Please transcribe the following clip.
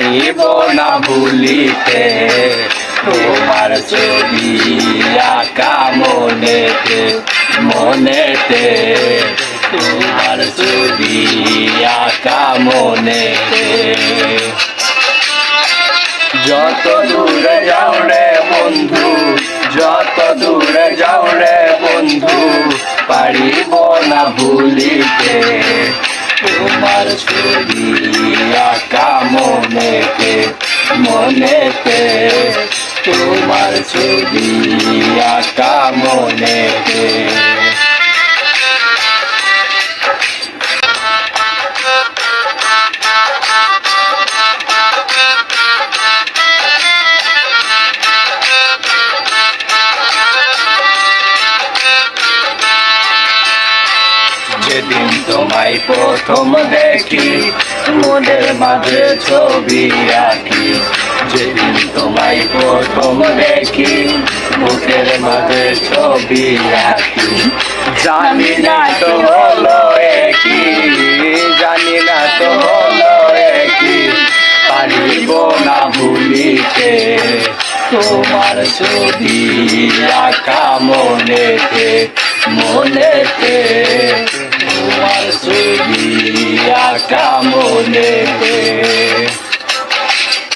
পারিব না ভুলিতে তোমার ছবি আঁকা মনেতে মনেতে তোমার ছবি আঁকা মনেতে যত দূরে যাও রে বন্ধু যত দূরে যাও রে বন্ধু পারিব না ভুলিতে তোমার ছবি আঁকা মনেতে মনেতে তোমার ছবি আঁকা মনেতে যেদিন তোমায় প্রথম দেখি মনের মাঝে ছবি আঁকি যেদিন তোমায় প্রথম দেখি বুকের মাঝে ছবি আঁকি জানি না তো হলো একই জানি না তো হলো একই পারিব না ভুলিতে তোমার ছবি আঁকা মনেতে মনেতে তোমার ছবি আঁকা মনেতে